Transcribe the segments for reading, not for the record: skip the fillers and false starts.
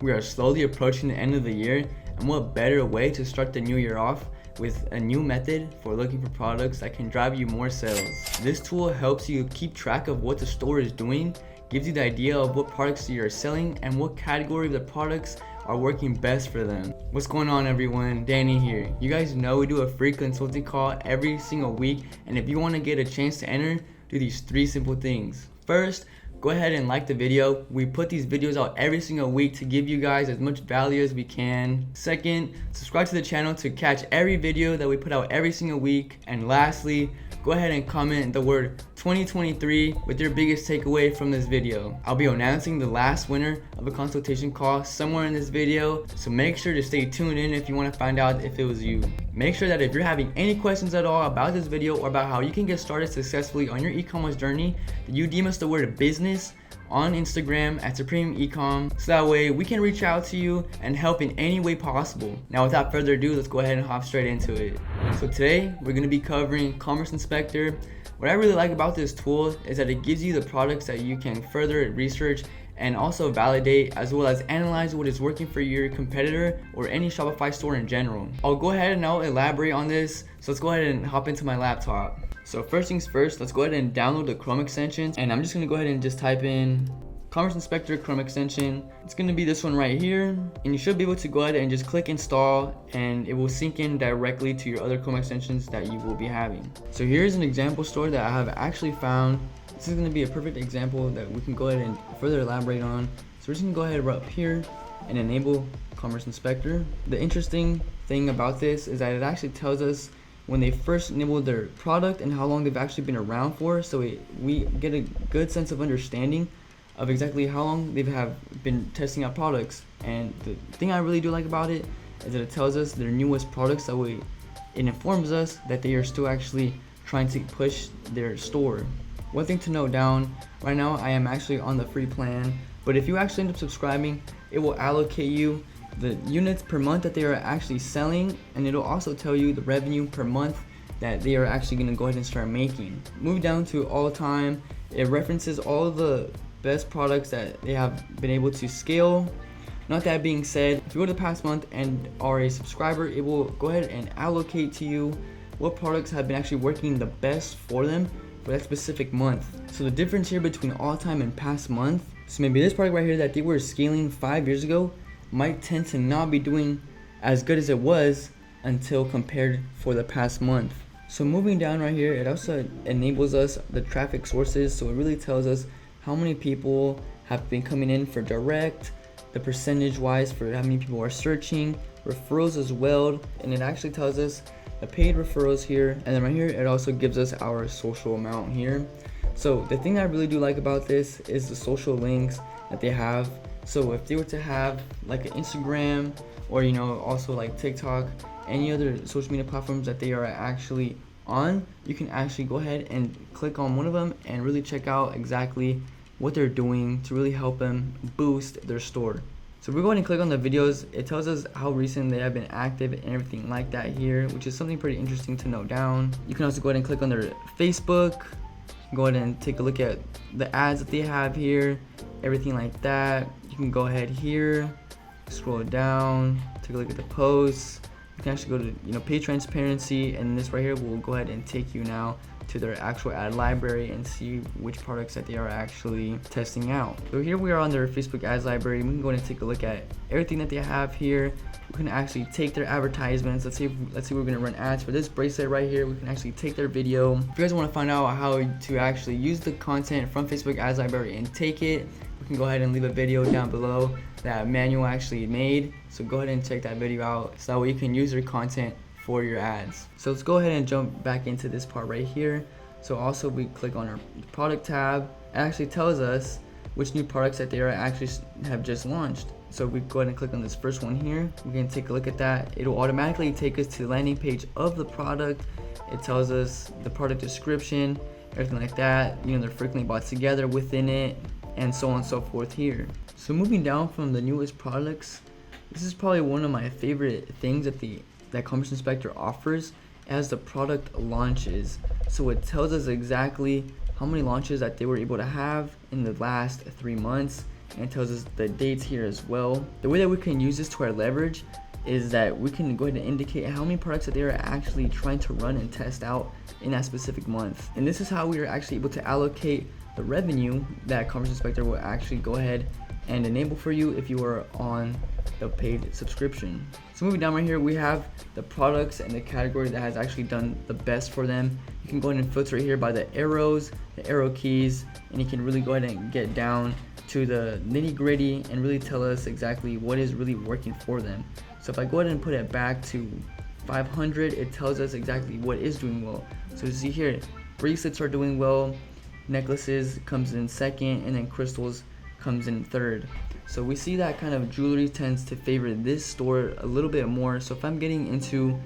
We are slowly approaching the end of the year, and what better way to start the new year off with a new method for looking for products that can drive you more sales. This tool helps you keep track of what the store is doing, gives you the idea of what products you're selling and what category of the products are working best for them. What's going on, everyone? Danny here. You guys know we do a free consulting call every single week, and if you want to get a chance to enter, do these 3 simple things. First, go ahead and like the video. We put these videos out every single week to give you guys as much value as we can. Second, subscribe to the channel to catch every video that we put out every single week. And lastly, go ahead and comment the word 2023 with your biggest takeaway from this video. I'll be announcing the last winner of a consultation call somewhere in this video, so make sure to stay tuned in if you want to find out if it was you. Make sure that if you're having any questions at all about this video or about how you can get started successfully on your e-commerce journey, that you DM us the word business on Instagram at Supreme Ecom, so that way we can reach out to you and help in any way possible. Now, without further ado, let's go ahead and hop straight into it. So today we're going to be covering Commerce Inspector. What I really like about this tool is that it gives you the products that you can further research and also validate, as well as analyze what is working for your competitor or any Shopify store in general. I'll go ahead and I'll elaborate on this, so let's go ahead and hop into my laptop. So first things first, let's go ahead and download the Chrome extension, and I'm just going to go ahead and just type in Commerce Inspector Chrome extension. It's going to be this one right here, and you should be able to go ahead and just click install, and it will sync in directly to your other Chrome extensions that you will be having. So here's an example store that I have actually found. This is going to be a perfect example that we can go ahead and further elaborate on. So we're just going to go ahead right up here and enable Commerce Inspector. The interesting thing about this is that it actually tells us when they first enabled their product and how long they've actually been around for, so we get a good sense of understanding of exactly how long they have been testing out products. And the thing I really do like about it is that it tells us their newest products, that way it informs us that they are still actually trying to push their store. One thing to note down, right now I am actually on the free plan, but if you actually end up subscribing, it will allocate you the units per month that they are actually selling, and it'll also tell you the revenue per month that they are actually going to go ahead and start making. Moving down to all time, it references all of the best products that they have been able to scale. Not that being said, if you go to the past month and are a subscriber, it will go ahead and allocate to you what products have been actually working the best for them for that specific month. So the difference here between all time and past month, so maybe this product right here that they were scaling 5 years ago might tend to not be doing as good as it was until compared for the past month. So moving down right here, it also enables us the traffic sources, so it really tells us how many people have been coming in for direct, the percentage wise for how many people are searching, referrals as well, and it actually tells us the paid referrals here, and then right here it also gives us our social amount here. So the thing I really do like about this is the social links that they have. So if they were to have like an Instagram, or also like TikTok, any other social media platforms that they are actually on, you can actually go ahead and click on one of them and really check out exactly what they're doing to really help them boost their store. So if we go ahead and click on the videos, it tells us how recent they have been active and everything like that here, which is something pretty interesting to note down. You can also go ahead and click on their Facebook, go ahead and take a look at the ads that they have here, everything like that. You can go ahead here, scroll down, take a look at the posts. You can actually go to page transparency, and this right here will go ahead and take you now to their actual ad library and see which products that they are actually testing out. So here we are on their Facebook ads library. We can go ahead and take a look at everything that they have here. We can actually take their advertisements. Let's say we're gonna run ads for this bracelet right here. We can actually take their video. If you guys want to find out how to actually use the content from Facebook ads library and take it, we can go ahead and leave a video down below that Manuel actually made. So go ahead and check that video out, so that way you can use your content for your ads. So let's go ahead and jump back into this part right here. So also we click on our product tab. It actually tells us which new products that they are actually have just launched. So we go ahead and click on this first one here. We can take a look at that. It will automatically take us to the landing page of the product. It tells us the product description, everything like that. They're frequently bought together within it, and so on and so forth here. So moving down from the newest products, this is probably one of my favorite things that Commerce Inspector offers as the product launches. So it tells us exactly how many launches that they were able to have in the last 3 months. and it tells us the dates here as well. The way that we can use this to our leverage is that we can go ahead and indicate how many products that they are actually trying to run and test out in that specific month. And this is how we are actually able to allocate the revenue that Commerce Inspector will actually go ahead and enable for you if you are on the paid subscription. So moving down right here, we have the products and the category that has actually done the best for them. You can go ahead and filter here by the arrows, the arrow keys, and you can really go ahead and get down to the nitty gritty and really tell us exactly what is really working for them. So if I go ahead and put it back to 500, it tells us exactly what is doing well. So you see here, bracelets are doing well, necklaces comes in second, and then crystals comes in third. So we see that kind of jewelry tends to favor this store a little bit more. So if I'm getting into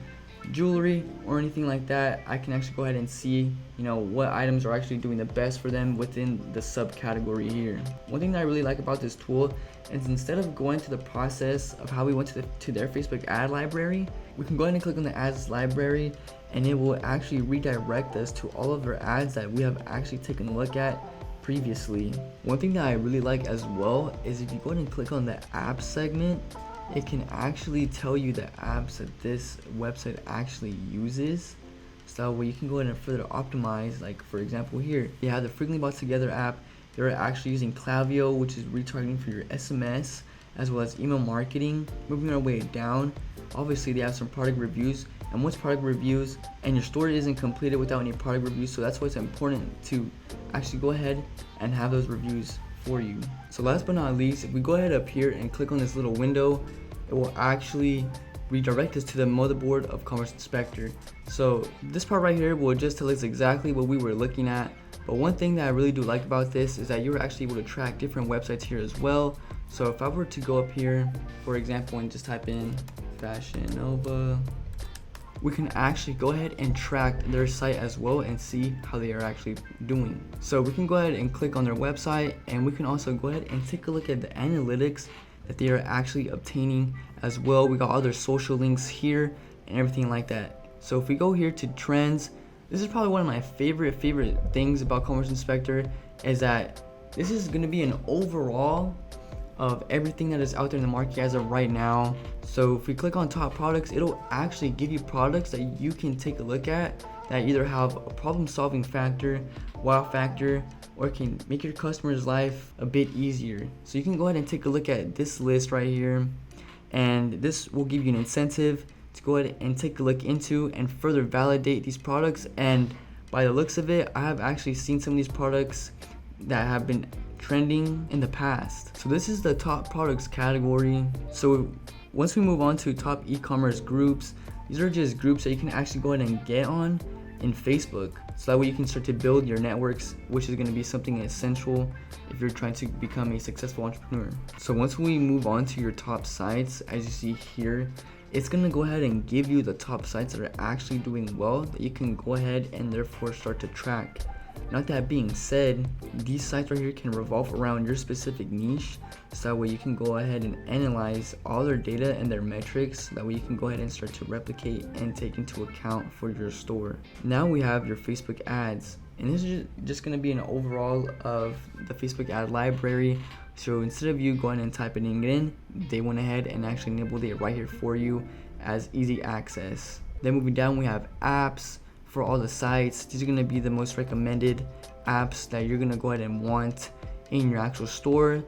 jewelry or anything like that, I can actually go ahead and see, what items are actually doing the best for them within the subcategory here. One thing that I really like about this tool is instead of going to the process of how we went to their Facebook ad library, we can go ahead and click on the ads library, and it will actually redirect us to all of their ads that we have actually taken a look at previously. One thing that I really like as well is if you go ahead and click on the app segment, it can actually tell you the apps that this website actually uses. So that way you can go ahead and further optimize. Like for example here, you have the Frequently Bought Together app. They're actually using Klaviyo, which is retargeting for your SMS as well as email marketing. Moving our way down, obviously they have some product reviews, and once product reviews and your store isn't completed without any product reviews, so that's why it's important to actually go ahead and have those reviews for you. So last but not least, if we go ahead up here and click on this little window, it will actually redirect us to the motherboard of Commerce Inspector. So this part right here will just tell us exactly what we were looking at. But one thing that I really do like about this is that you're actually able to track different websites here as well. So if I were to go up here, for example, and just type in Fashion Nova, we can actually go ahead and track their site as well and see how they are actually doing. So we can go ahead and click on their website, and we can also go ahead and take a look at the analytics that they are actually obtaining as well. We got all their social links here and everything like that. So if we go here to trends, this is probably one of my favorite things about Commerce Inspector, is that this is going to be an overall of everything that is out there in the market as of right now. So if we click on top products, it'll actually give you products that you can take a look at that either have a problem solving factor, wow factor, or can make your customer's life a bit easier. So you can go ahead and take a look at this list right here, and this will give you an incentive to go ahead and take a look into and further validate these products. And by the looks of it, I have actually seen some of these products that have been trending in the past. So this is the top products category. So once we move on to top e-commerce groups, these are just groups that you can actually go ahead and get on in Facebook. So that way you can start to build your networks, which is going to be something essential if you're trying to become a successful entrepreneur. So once we move on to your top sites, as you see here, it's going to go ahead and give you the top sites that are actually doing well that you can go ahead and therefore start to track. Now that being said, these sites right here can revolve around your specific niche, so that way you can go ahead and analyze all their data and their metrics. That way you can go ahead and start to replicate and take into account for your store. Now we have your Facebook ads, and this is just going to be an overall of the Facebook ad library. So instead of you going and typing it in, they went ahead and actually enabled it right here for you as easy access. Then moving down, we have apps for all the sites. These are going to be the most recommended apps that you're going to go ahead and want in your actual store.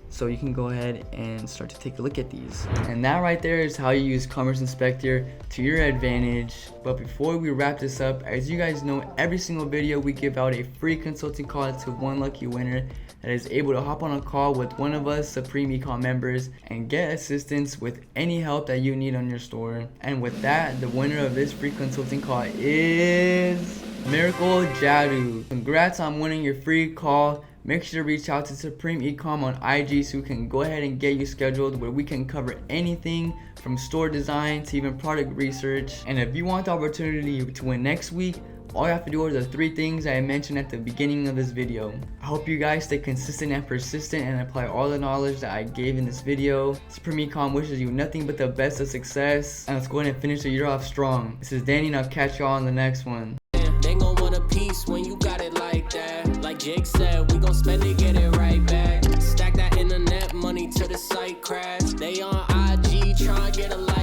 So you can go ahead and start to take a look at these. And that right there is how you use Commerce Inspector to your advantage. But before we wrap this up, as you guys know, every single video we give out a free consulting call to one lucky winner that is able to hop on a call with one of us Supreme Ecom members and get assistance with any help that you need on your store. And with that, the winner of this free consulting call is Miracle Jadu. Congrats on winning your free call. Make sure to reach out to Supreme Ecom on IG so we can go ahead and get you scheduled, where we can cover anything from store design to even product research. And if you want the opportunity to win next week, all you have to do are the 3 things I mentioned at the beginning of this video. I hope you guys stay consistent and persistent and apply all the knowledge that I gave in this video. Supreme Ecom wishes you nothing but the best of success, and let's go ahead and finish the year off strong. This is Danny, and I'll catch y'all on the next one. They gon' want a piece when you got it like that. Like Jake said, we gon' spend it, get it right back. Stack that in the the site crash. They on IG trying to get a